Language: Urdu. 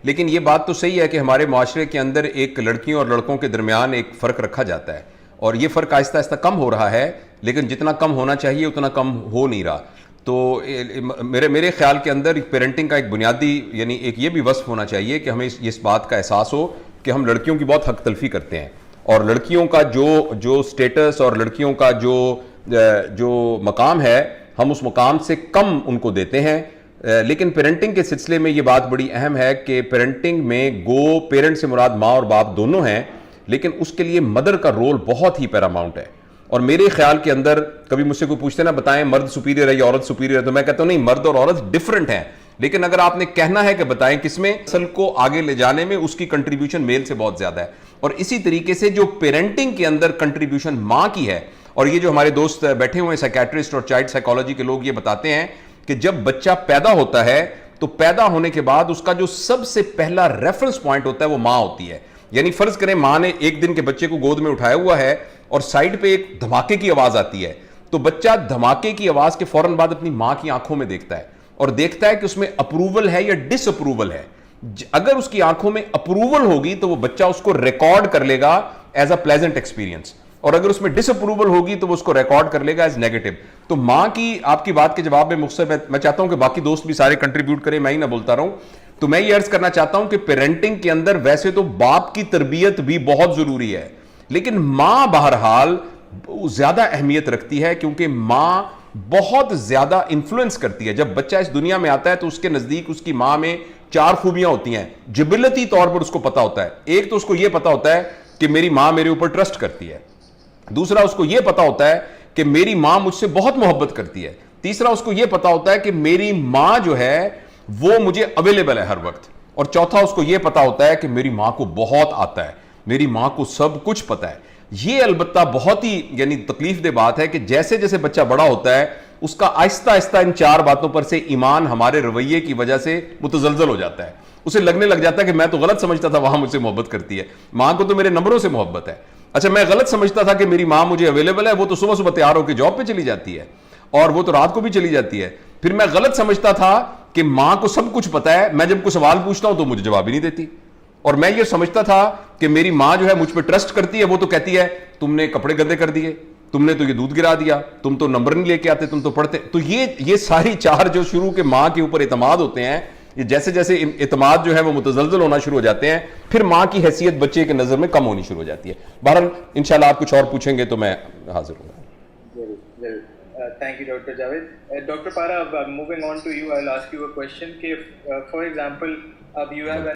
لیکن یہ بات تو صحیح ہے کہ ہمارے معاشرے کے اندر ایک لڑکیوں اور لڑکوں کے درمیان ایک فرق رکھا جاتا ہے، اور یہ فرق آہستہ آہستہ کم ہو رہا ہے، لیکن جتنا کم ہونا چاہیے اتنا کم ہو نہیں رہا. تو میرے خیال کے اندر پیرنٹنگ کا ایک بنیادی یعنی ایک یہ بھی وصف ہونا چاہیے کہ ہمیں اس بات کا احساس ہو کہ ہم لڑکیوں کی بہت حق تلفی کرتے ہیں، اور لڑکیوں کا جو سٹیٹس اور لڑکیوں کا جو مقام ہے ہم اس مقام سے کم ان کو دیتے ہیں. لیکن پیرنٹنگ کے سلسلے میں یہ بات بڑی اہم ہے کہ پیرنٹنگ میں پیرنٹ سے مراد ماں اور باپ دونوں ہیں، لیکن اس کے لیے مدر کا رول بہت ہی پیراماؤنٹ ہے. اور میرے خیال کے اندر کبھی مجھ سے کوئی پوچھتے نا بتائیں مرد سپیریئر ہے یا عورت سپیریئر ہے، تو میں کہتا ہوں نہیں، مرد اور عورت ڈیفرنٹ ہیں. لیکن اگر آپ نے کہنا ہے کہ بتائیں کس میں، اصل کو آگے لے جانے میں اس کی کنٹریبیوشن میل سے بہت زیادہ ہے. اور اسی طریقے سے جو پیرنٹنگ کے اندر کنٹریبیوشن ماں کی ہے، اور یہ جو ہمارے دوست بیٹھے ہوئے سائیکیٹرسٹ اور چائلڈ سائیکالوجی کے لوگ یہ بتاتے ہیں کہ جب بچہ پیدا ہوتا ہے تو پیدا ہونے کے بعد اس کا جو سب سے پہلا ریفرنس پوائنٹ ہوتا ہے وہ ماں ہوتی ہے. یعنی فرض کریں ماں نے ایک دن کے بچے کو گود میں اٹھایا ہوا ہے اور سائیڈ پہ ایک دھماکے کی آواز آتی ہے، تو بچہ دھماکے کی آواز کے فوراً بعد اپنی ماں کی آنکھوں میں دیکھتا ہے اور دیکھتا ہے کہ اس میں اپروول ہے یا ڈس اپروول ہے. اگر اس کی آنکھوں میں اپروول ہوگی تو وہ بچہ اس کو ریکارڈ کر لے گا ایز اے پلیزنٹ ایکسپیرینس، اور اگر اس میں ڈس اپروول ہوگی تو وہ اس کو ریکارڈ کر لے گا ایز نیگیٹو. تو ماں کی آپ کی بات کے جواب میں مختصر میں چاہتا ہوں کہ باقی دوست بھی سارے کنٹریبیوٹ کریں، میں ہی نہ بولتا رہوں. تو میں یہ عرض کرنا چاہتا ہوں کہ پیرنٹنگ کے اندر ویسے تو باپ کی تربیت بھی بہت ضروری ہے، لیکن ماں بہرحال زیادہ اہمیت رکھتی ہے، کیونکہ ماں بہت زیادہ انفلوئنس کرتی ہے. جب بچہ اس دنیا میں آتا ہے تو اس کے نزدیک اس کی ماں میں 4 خوبیاں ہوتی ہیں جبلتی طور پر اس کو پتا ہوتا ہے. ایک تو اس کو یہ پتا ہوتا ہے کہ میری ماں میرے اوپر ٹرسٹ کرتی ہے، دوسرا اس کو یہ پتا ہوتا ہے کہ میری ماں مجھ سے بہت محبت کرتی ہے، تیسرا اس کو یہ پتا ہوتا ہے کہ میری ماں جو ہے وہ مجھے اویلیبل ہے ہر وقت، اور چوتھا اس کو یہ پتا ہوتا ہے کہ میری ماں کو بہت آتا ہے، میری ماں کو سب کچھ پتا ہے. یہ البتہ بہت ہی یعنی تکلیف دہ بات ہے کہ جیسے جیسے بچہ بڑا ہوتا ہے اس کا آہستہ آہستہ ان 4 باتوں پر سے ایمان ہمارے رویے کی وجہ سے متزلزل ہو جاتا ہے. اسے لگنے لگ جاتا ہے کہ میں تو غلط سمجھتا تھا وہاں مجھ سے محبت کرتی ہے، ماں کو تو میرے نمبروں سے محبت ہے. اچھا میں غلط سمجھتا تھا کہ میری ماں مجھے اویلیبل ہے، وہ تو صبح صبح تیار ہو کے جاب پہ چلی جاتی ہے اور وہ تو رات کو بھی چلی جاتی ہے. پھر میں غلط سمجھتا تھا کہ ماں کو سب کچھ پتا ہے، میں جب کوئی سوال پوچھتا ہوں تو مجھے جواب ہی نہیں دیتی. اور میں یہ سمجھتا تھا کہ میری ماں جو ہے مجھ پہ ٹرسٹ کرتی ہے، وہ تو کہتی ہے تم نے کپڑے گندے کر دیے، تم نے تو یہ دودھ گرا دیا، تم تو نمبر نہیں لے کے آتے، تم تو پڑھتے. تو یہ ساری 4 جو شروع کے ماں کے اوپر اعتماد ہوتے ہیں، یہ جیسے جیسے اعتماد جو ہے وہ متزلزل ہونا شروع ہو جاتے ہیں، پھر ماں کی حیثیت بچے کے نظر میں کم ہونی شروع ہو جاتی ہے. بہرحال انشاءاللہ آپ کچھ اور پوچھیں گے تو میں حاضر ہوں. Thank you, Dr. Javed. Dr. Para, moving on to you, I'll ask you a question. For example, you have